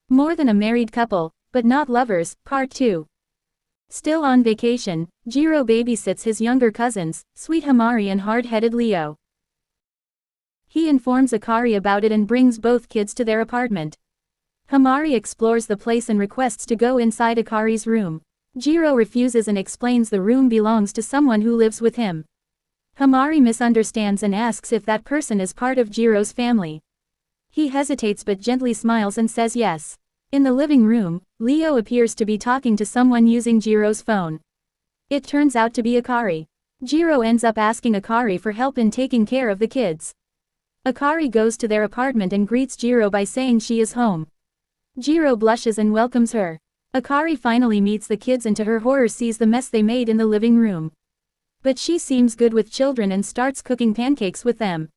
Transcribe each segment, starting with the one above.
More than a married couple, but not lovers, Part 2. Still on vacation, Jiro babysits his younger cousins, sweet Himari and hard-headed Leo. He informs Akari about it and brings both kids to their apartment. Himari explores the place and requests to go inside Akari's room. Jiro refuses and explains the room belongs to someone who lives with him. Himari misunderstands and asks if that person is part of Jiro's family. He hesitates but gently smiles and says yes. In the living room, Leo appears to be talking to someone using Jiro's phone. It turns out to be Akari. Jiro ends up asking Akari for help in taking care of the kids. Akari goes to their apartment and greets Jiro by saying she is home. Jiro blushes and welcomes her. Akari finally meets the kids and to her horror sees the mess they made in the living room. But she seems good with children and starts cooking pancakes with them.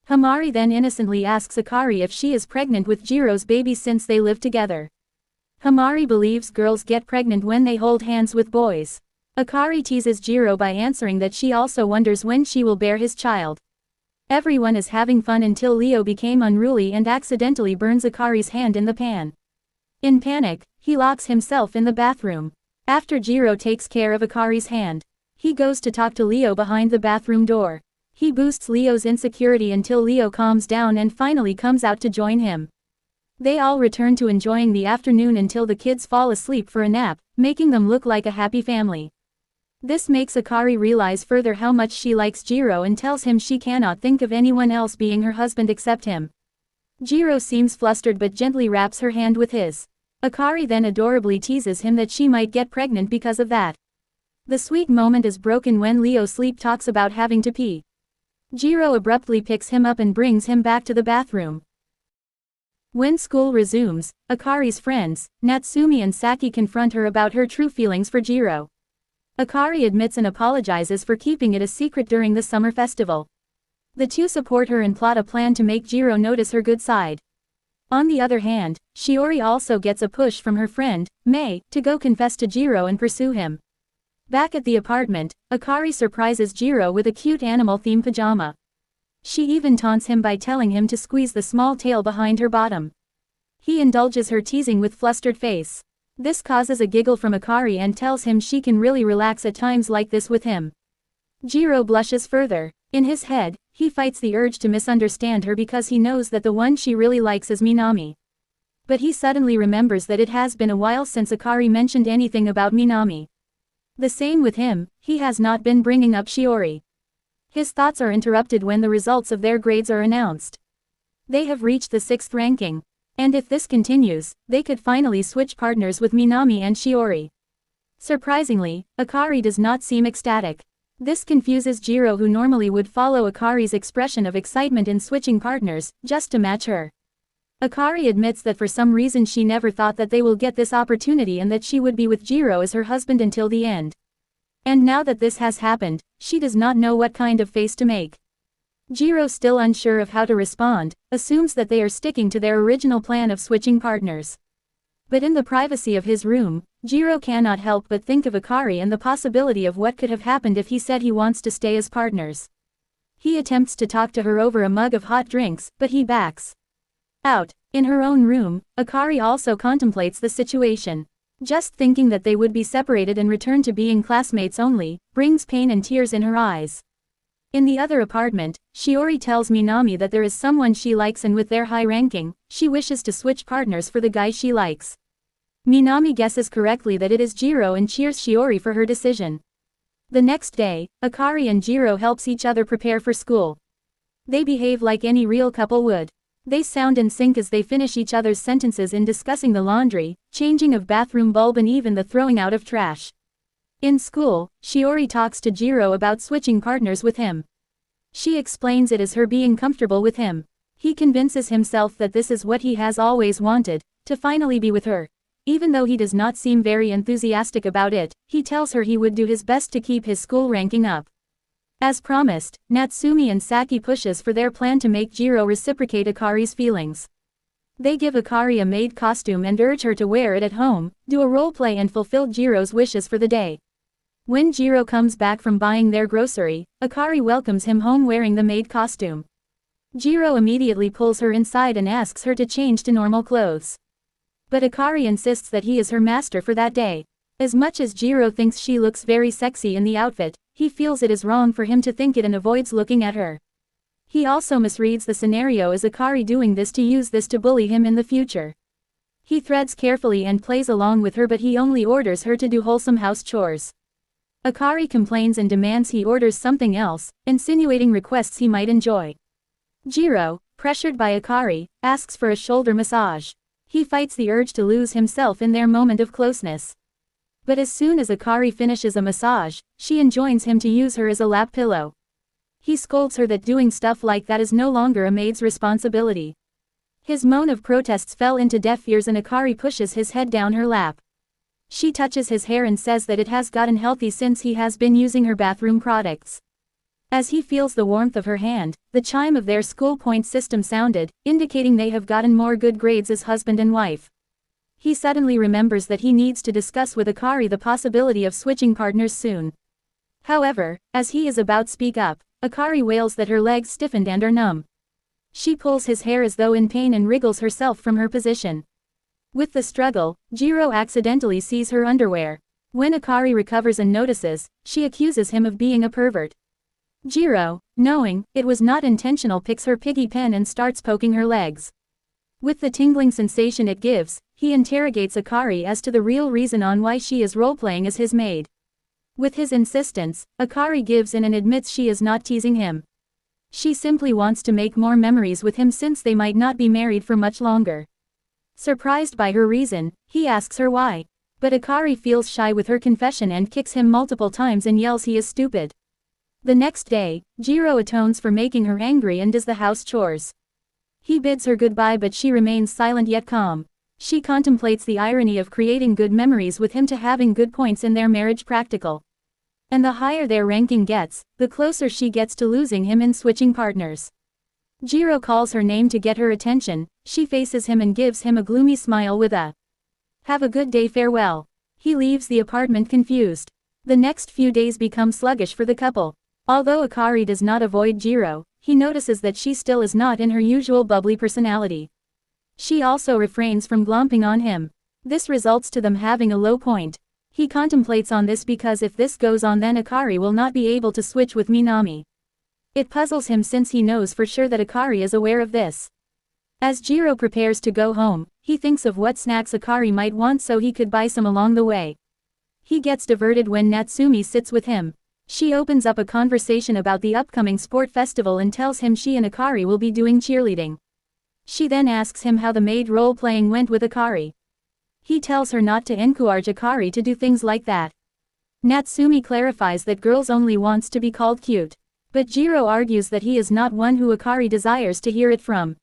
Himari then innocently asks Akari if she is pregnant with Jiro's baby since they live together. Himari believes girls get pregnant when they hold hands with boys. Akari teases Jiro by answering that she also wonders when she will bear his child. Everyone is having fun until Leo became unruly and accidentally burns Akari's hand in the pan. In panic, he locks himself in the bathroom. After Jiro takes care of Akari's hand, he goes to talk to Leo behind the bathroom door. He boosts Leo's insecurity until Leo calms down and finally comes out to join him. They all return to enjoying the afternoon until the kids fall asleep for a nap, making them look like a happy family. This makes Akari realize further how much she likes Jiro and tells him she cannot think of anyone else being her husband except him. Jiro seems flustered but gently wraps her hand with his. Akari then adorably teases him that she might get pregnant because of that. The sweet moment is broken when Leo sleep talks about having to pee. Jiro abruptly picks him up and brings him back to the bathroom. When school resumes, Akari's friends, Natsumi and Saki confront her about her true feelings for Jiro. Akari admits and apologizes for keeping it a secret during the summer festival. The two support her and plot a plan to make Jiro notice her good side. On the other hand, Shiori also gets a push from her friend, Mei, to go confess to Jiro and pursue him. Back at the apartment, Akari surprises Jiro with a cute animal-themed pajama. She even taunts him by telling him to squeeze the small tail behind her bottom. He indulges her teasing with flustered face. This causes a giggle from Akari and tells him she can really relax at times like this with him. Jiro blushes further. In his head, he fights the urge to misunderstand her because he knows that the one she really likes is Minami. But he suddenly remembers that it has been a while since Akari mentioned anything about Minami. The same with him, he has not been bringing up Shiori. His thoughts are interrupted when the results of their grades are announced. They have reached the 6th ranking. And if this continues, they could finally switch partners with Minami and Shiori. Surprisingly, Akari does not seem ecstatic. This confuses Jiro, who normally would follow Akari's expression of excitement in switching partners, just to match her. Akari admits that for some reason she never thought that they will get this opportunity and that she would be with Jiro as her husband until the end. And now that this has happened, she does not know what kind of face to make. Jiro, still unsure of how to respond, assumes that they are sticking to their original plan of switching partners. But in the privacy of his room, Jiro cannot help but think of Akari and the possibility of what could have happened if he said he wants to stay as partners. He attempts to talk to her over a mug of hot drinks, but he backs out. In her own room, Akari also contemplates the situation. Just thinking that they would be separated and return to being classmates only, brings pain and tears in her eyes. In the other apartment, Shiori tells Minami that there is someone she likes and with their high ranking, she wishes to switch partners for the guy she likes. Minami guesses correctly that it is Jiro and cheers Shiori for her decision. The next day, Akari and Jiro helps each other prepare for school. They behave like any real couple would. They sound in sync as they finish each other's sentences in discussing the laundry, changing of bathroom bulb and even the throwing out of trash. In school, Shiori talks to Jiro about switching partners with him. She explains it as her being comfortable with him. He convinces himself that this is what he has always wanted, to finally be with her. Even though he does not seem very enthusiastic about it, he tells her he would do his best to keep his school ranking up. As promised, Natsumi and Saki pushes for their plan to make Jiro reciprocate Akari's feelings. They give Akari a maid costume and urge her to wear it at home, do a roleplay and fulfill Jiro's wishes for the day. When Jiro comes back from buying their grocery, Akari welcomes him home wearing the maid costume. Jiro immediately pulls her inside and asks her to change to normal clothes. But Akari insists that he is her master for that day. As much as Jiro thinks she looks very sexy in the outfit, he feels it is wrong for him to think it and avoids looking at her. He also misreads the scenario as Akari doing this to use this to bully him in the future. He threads carefully and plays along with her, but he only orders her to do wholesome house chores. Akari complains and demands he orders something else, insinuating requests he might enjoy. Jiro, pressured by Akari, asks for a shoulder massage. He fights the urge to lose himself in their moment of closeness. But as soon as Akari finishes a massage, she enjoins him to use her as a lap pillow. He scolds her that doing stuff like that is no longer a maid's responsibility. His moan of protests fell into deaf ears and Akari pushes his head down her lap. She touches his hair and says that it has gotten healthy since he has been using her bathroom products. As he feels the warmth of her hand, the chime of their school point system sounded, indicating they have gotten more good grades as husband and wife. He suddenly remembers that he needs to discuss with Akari the possibility of switching partners soon. However, as he is about to speak up, Akari wails that her legs stiffened and are numb. She pulls his hair as though in pain and wriggles herself from her position. With the struggle, Jiro accidentally sees her underwear. When Akari recovers and notices, she accuses him of being a pervert. Jiro, knowing it was not intentional, picks her piggy pen and starts poking her legs. With the tingling sensation it gives, he interrogates Akari as to the real reason on why she is role-playing as his maid. With his insistence, Akari gives in and admits she is not teasing him. She simply wants to make more memories with him since they might not be married for much longer. Surprised by her reason, he asks her why. But Akari feels shy with her confession and kicks him multiple times and yells he is stupid. The next day, Jiro atones for making her angry and does the house chores. He bids her goodbye but she remains silent yet calm. She contemplates the irony of creating good memories with him to having good points in their marriage practical. And the higher their ranking gets, the closer she gets to losing him in switching partners. Jiro calls her name to get her attention. She faces him and gives him a gloomy smile with a "Have a good day, farewell." He leaves the apartment confused. The next few days become sluggish for the couple. Although Akari does not avoid Jiro, he notices that she still is not in her usual bubbly personality. She also refrains from glomping on him. This results to them having a low point. He contemplates on this because if this goes on then Akari will not be able to switch with Minami. It puzzles him since he knows for sure that Akari is aware of this. As Jiro prepares to go home, he thinks of what snacks Akari might want so he could buy some along the way. He gets diverted when Natsumi sits with him. She opens up a conversation about the upcoming sport festival and tells him she and Akari will be doing cheerleading. She then asks him how the maid role-playing went with Akari. He tells her not to encourage Akari to do things like that. Natsumi clarifies that girls only wants to be called cute. But Jiro argues that he is not one who Akari desires to hear it from.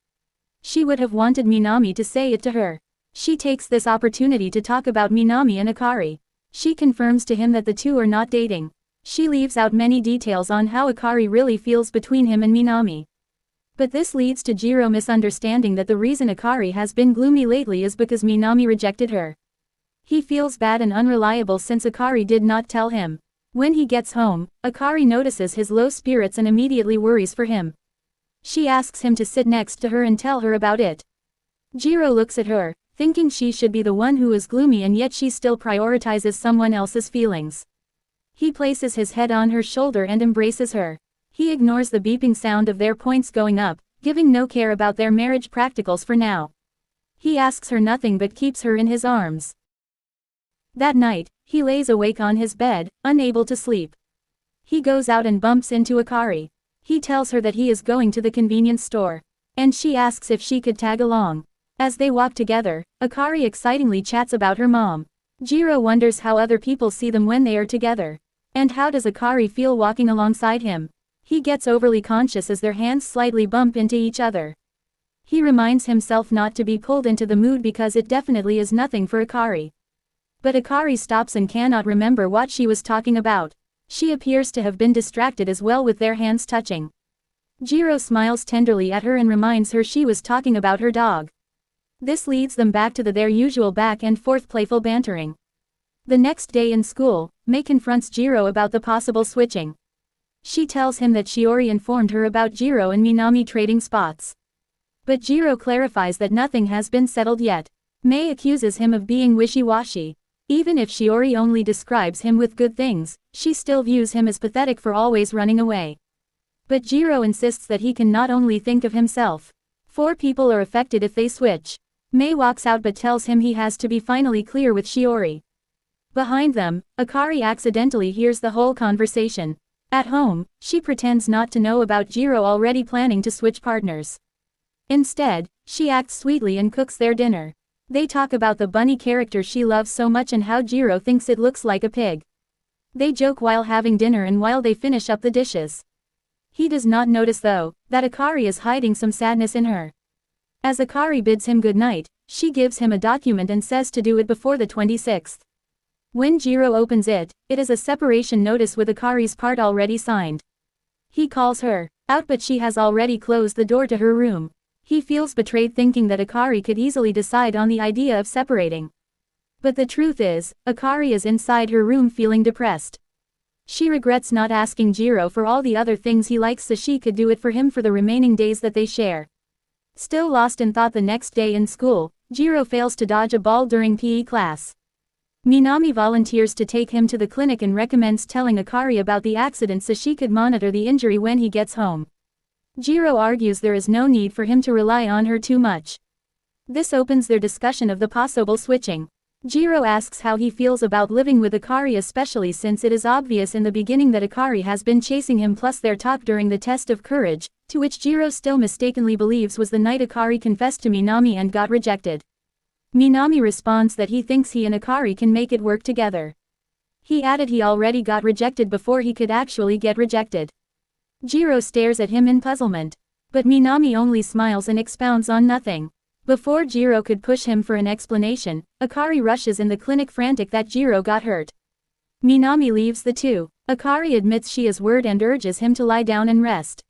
She would have wanted Minami to say it to her. She takes this opportunity to talk about Minami and Akari. She confirms to him that the two are not dating. She leaves out many details on how Akari really feels between him and Minami. But this leads to Jiro misunderstanding that the reason Akari has been gloomy lately is because Minami rejected her. He feels bad and unreliable since Akari did not tell him. When he gets home, Akari notices his low spirits and immediately worries for him. She asks him to sit next to her and tell her about it. Jiro looks at her, thinking she should be the one who is gloomy and yet she still prioritizes someone else's feelings. He places his head on her shoulder and embraces her. He ignores the beeping sound of their points going up, giving no care about their marriage practicals for now. He asks her nothing but keeps her in his arms. That night, he lays awake on his bed, unable to sleep. He goes out and bumps into Akari. He tells her that he is going to the convenience store. And she asks if she could tag along. As they walk together, Akari excitingly chats about her mom. Jiro wonders how other people see them when they are together. And how does Akari feel walking alongside him? He gets overly conscious as their hands slightly bump into each other. He reminds himself not to be pulled into the mood because it definitely is nothing for Akari. But Akari stops and cannot remember what she was talking about. She appears to have been distracted as well with their hands touching. Jiro smiles tenderly at her and reminds her she was talking about her dog. This leads them back to their usual back and forth playful bantering. The next day in school, Mei confronts Jiro about the possible switching. She tells him that Shiori informed her about Jiro and Minami trading spots. But Jiro clarifies that nothing has been settled yet. Mei accuses him of being wishy-washy. Even if Shiori only describes him with good things, she still views him as pathetic for always running away. But Jiro insists that he can not only think of himself. 4 people are affected if they switch. Mei walks out but tells him he has to be finally clear with Shiori. Behind them, Akari accidentally hears the whole conversation. At home, she pretends not to know about Jiro already planning to switch partners. Instead, she acts sweetly and cooks their dinner. They talk about the bunny character she loves so much and how Jiro thinks it looks like a pig. They joke while having dinner and while they finish up the dishes. He does not notice though, that Akari is hiding some sadness in her. As Akari bids him goodnight, she gives him a document and says to do it before the 26th. When Jiro opens it, it is a separation notice with Akari's part already signed. He calls her out but she has already closed the door to her room. He feels betrayed thinking that Akari could easily decide on the idea of separating. But the truth is, Akari is inside her room feeling depressed. She regrets not asking Jiro for all the other things he likes so she could do it for him for the remaining days that they share. Still lost in thought the next day in school, Jiro fails to dodge a ball during PE class. Minami volunteers to take him to the clinic and recommends telling Akari about the accident so she could monitor the injury when he gets home. Jiro argues there is no need for him to rely on her too much. This opens their discussion of the possible switching. Jiro asks how he feels about living with Akari, especially since it is obvious in the beginning that Akari has been chasing him, plus their talk during the test of courage, to which Jiro still mistakenly believes was the night Akari confessed to Minami and got rejected. Minami responds that he thinks he and Akari can make it work together. He added he already got rejected before he could actually get rejected. Jiro stares at him in puzzlement. But Minami only smiles and expounds on nothing. Before Jiro could push him for an explanation, Akari rushes in the clinic frantic that Jiro got hurt. Minami leaves the two. Akari admits she is worried and urges him to lie down and rest.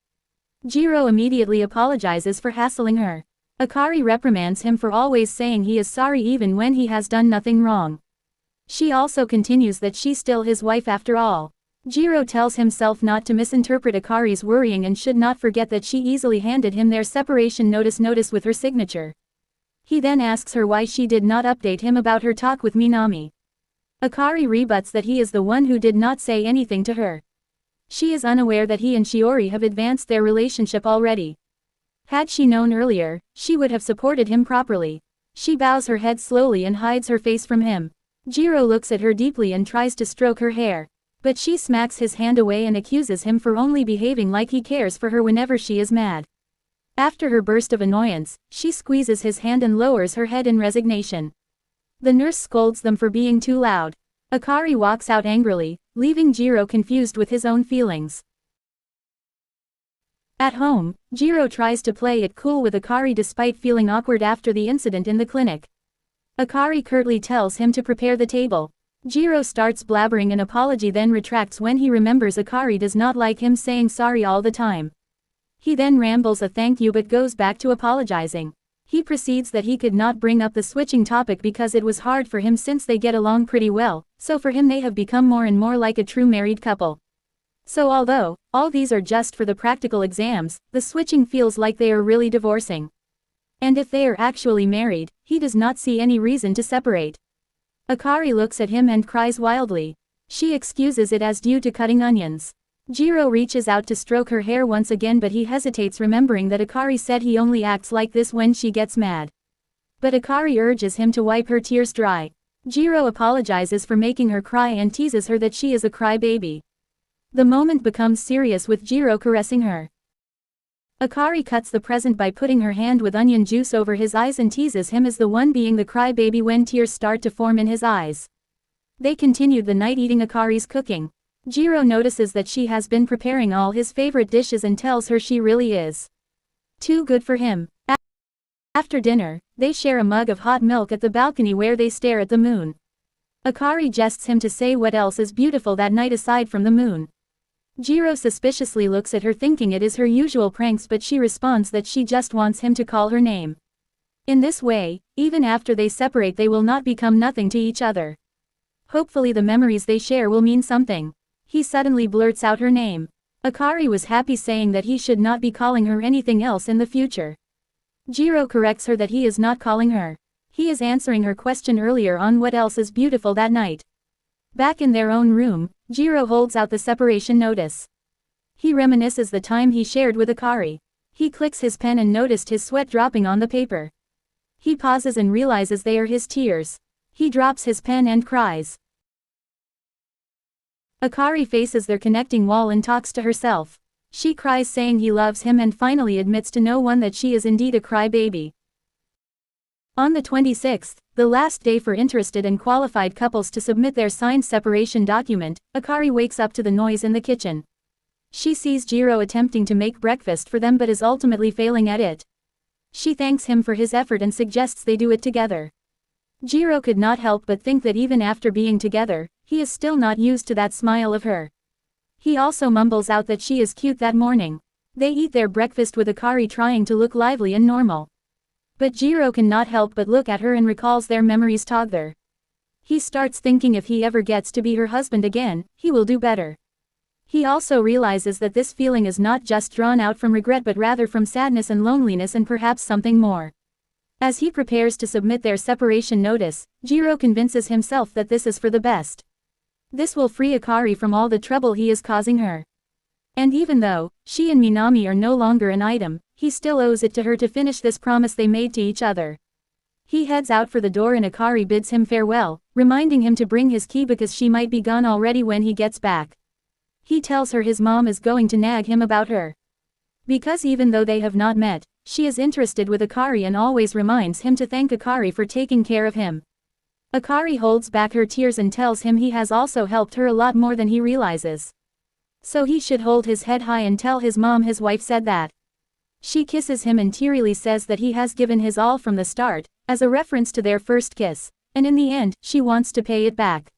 Jiro immediately apologizes for hassling her. Akari reprimands him for always saying he is sorry even when he has done nothing wrong. She also continues that she's still his wife after all. Jiro tells himself not to misinterpret Akari's worrying and should not forget that she easily handed him their separation notice with her signature. He then asks her why she did not update him about her talk with Minami. Akari rebuts that he is the one who did not say anything to her. She is unaware that he and Shiori have advanced their relationship already. Had she known earlier, she would have supported him properly. She bows her head slowly and hides her face from him. Jiro looks at her deeply and tries to stroke her hair. But she smacks his hand away and accuses him for only behaving like he cares for her whenever she is mad. After her burst of annoyance, she squeezes his hand and lowers her head in resignation. The nurse scolds them for being too loud. Akari walks out angrily, leaving Jiro confused with his own feelings. At home, Jiro tries to play it cool with Akari despite feeling awkward after the incident in the clinic. Akari curtly tells him to prepare the table. Jiro starts blabbering an apology then retracts when he remembers Akari does not like him saying sorry all the time. He then rambles a thank you but goes back to apologizing. He proceeds that he could not bring up the switching topic because it was hard for him since they get along pretty well, so for him they have become more and more like a true married couple. So although all these are just for the practical exams, the switching feels like they are really divorcing. And if they are actually married, he does not see any reason to separate. Akari looks at him and cries wildly. She excuses it as due to cutting onions. Jiro reaches out to stroke her hair once again but he hesitates remembering that Akari said he only acts like this when she gets mad. But Akari urges him to wipe her tears dry. Jiro apologizes for making her cry and teases her that she is a crybaby. The moment becomes serious with Jiro caressing her. Akari cuts the present by putting her hand with onion juice over his eyes and teases him as the one being the crybaby when tears start to form in his eyes. They continued the night eating Akari's cooking. Jiro notices that she has been preparing all his favorite dishes and tells her she really is too good for him. After dinner, they share a mug of hot milk at the balcony where they stare at the moon. Akari jests him to say what else is beautiful that night aside from the moon. Jiro suspiciously looks at her thinking it is her usual pranks but she responds that she just wants him to call her name. In this way, even after they separate they will not become nothing to each other. Hopefully the memories they share will mean something. He suddenly blurts out her name. Akari was happy saying that he should not be calling her anything else in the future. Jiro corrects her that he is not calling her He is answering her question earlier on what else is beautiful that night. Back in their own room, Jiro holds out the separation notice. He reminisces the time he shared with Akari. He clicks his pen and noticed his sweat dropping on the paper. He pauses and realizes they are his tears. He drops his pen and cries. Akari faces their connecting wall and talks to herself. She cries saying he loves him and finally admits to no one that she is indeed a crybaby. On the 26th, the last day for interested and qualified couples to submit their signed separation document, Akari wakes up to the noise in the kitchen. She sees Jiro attempting to make breakfast for them but is ultimately failing at it. She thanks him for his effort and suggests they do it together. Jiro could not help but think that even after being together, he is still not used to that smile of her. He also mumbles out that she is cute that morning. They eat their breakfast with Akari trying to look lively and normal. But Jiro cannot help but look at her and recalls their memories together. He starts thinking if he ever gets to be her husband again, he will do better. He also realizes that this feeling is not just drawn out from regret but rather from sadness and loneliness and perhaps something more. As he prepares to submit their separation notice, Jiro convinces himself that this is for the best. This will free Akari from all the trouble he is causing her. And even though she and Minami are no longer an item, he still owes it to her to finish this promise they made to each other. He heads out for the door and Akari bids him farewell, reminding him to bring his key because she might be gone already when he gets back. He tells her his mom is going to nag him about her. Because even though they have not met, she is interested with Akari and always reminds him to thank Akari for taking care of him. Akari holds back her tears and tells him he has also helped her a lot more than he realizes. So he should hold his head high and tell his mom his wife said that. She kisses him and tearily says that he has given his all from the start, as a reference to their first kiss, and in the end, she wants to pay it back.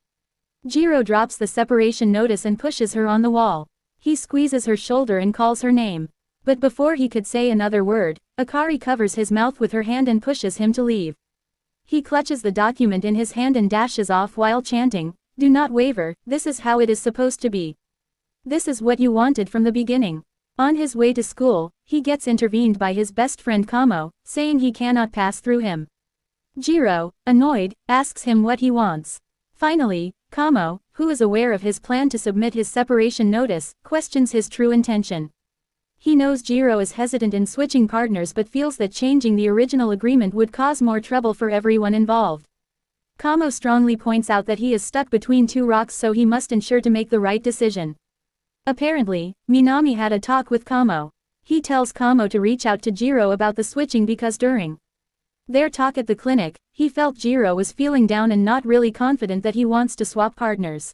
Jiro drops the separation notice and pushes her on the wall. He squeezes her shoulder and calls her name. But before he could say another word, Akari covers his mouth with her hand and pushes him to leave. He clutches the document in his hand and dashes off while chanting, "Do not waver, this is how it is supposed to be. This is what you wanted from the beginning." On his way to school, he gets intervened by his best friend Kamo, saying he cannot pass through him. Jiro, annoyed, asks him what he wants. Finally, Kamo, who is aware of his plan to submit his separation notice, questions his true intention. He knows Jiro is hesitant in switching partners but feels that changing the original agreement would cause more trouble for everyone involved. Kamo strongly points out that he is stuck between two rocks so he must ensure to make the right decision. Apparently, Minami had a talk with Kamo. He tells Kamo to reach out to Jiro about the switching because during their talk at the clinic, he felt Jiro was feeling down and not really confident that he wants to swap partners.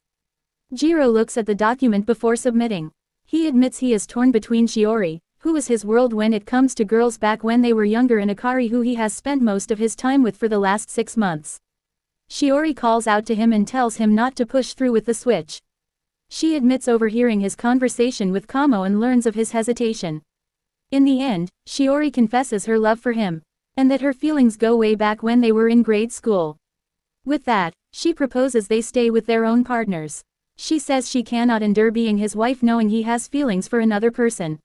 Jiro looks at the document before submitting. He admits he is torn between Shiori, who was his world when it comes to girls back when they were younger, and Akari, who he has spent most of his time with for the last 6 months. Shiori calls out to him and tells him not to push through with the switch. She admits overhearing his conversation with Kamo and learns of his hesitation. In the end, Shiori confesses her love for him, and that her feelings go way back when they were in grade school. With that, she proposes they stay with their own partners. She says she cannot endure being his wife knowing he has feelings for another person.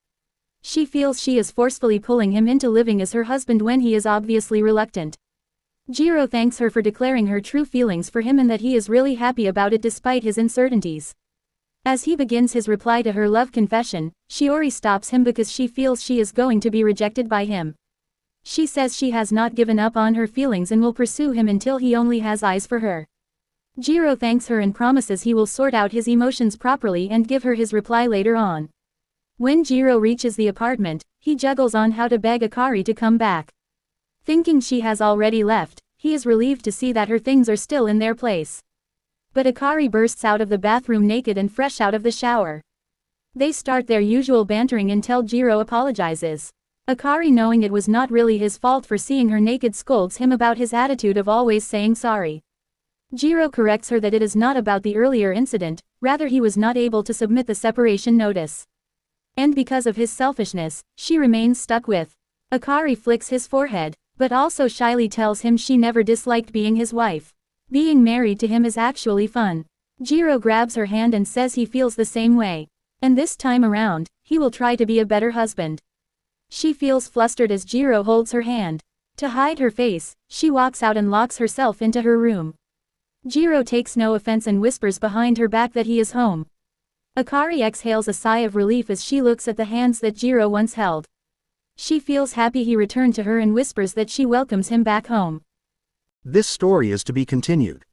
She feels she is forcefully pulling him into living as her husband when he is obviously reluctant. Jiro thanks her for declaring her true feelings for him and that he is really happy about it despite his uncertainties. As he begins his reply to her love confession, Shiori stops him because she feels she is going to be rejected by him. She says she has not given up on her feelings and will pursue him until he only has eyes for her. Jiro thanks her and promises he will sort out his emotions properly and give her his reply later on. When Jiro reaches the apartment, he juggles on how to beg Akari to come back. Thinking she has already left, he is relieved to see that her things are still in their place. But Akari bursts out of the bathroom naked and fresh out of the shower. They start their usual bantering until Jiro apologizes. Akari, knowing it was not really his fault for seeing her naked, scolds him about his attitude of always saying sorry. Jiro corrects her that it is not about the earlier incident, rather he was not able to submit the separation notice. And because of his selfishness, she remains stuck with. Akari flicks his forehead, but also shyly tells him she never disliked being his wife. Being married to him is actually fun. Jiro grabs her hand and says he feels the same way. And this time around, he will try to be a better husband. She feels flustered as Jiro holds her hand. To hide her face, she walks out and locks herself into her room. Jiro takes no offense and whispers behind her back that he is home. Akari exhales a sigh of relief as she looks at the hands that Jiro once held. She feels happy he returned to her and whispers that she welcomes him back home. This story is to be continued.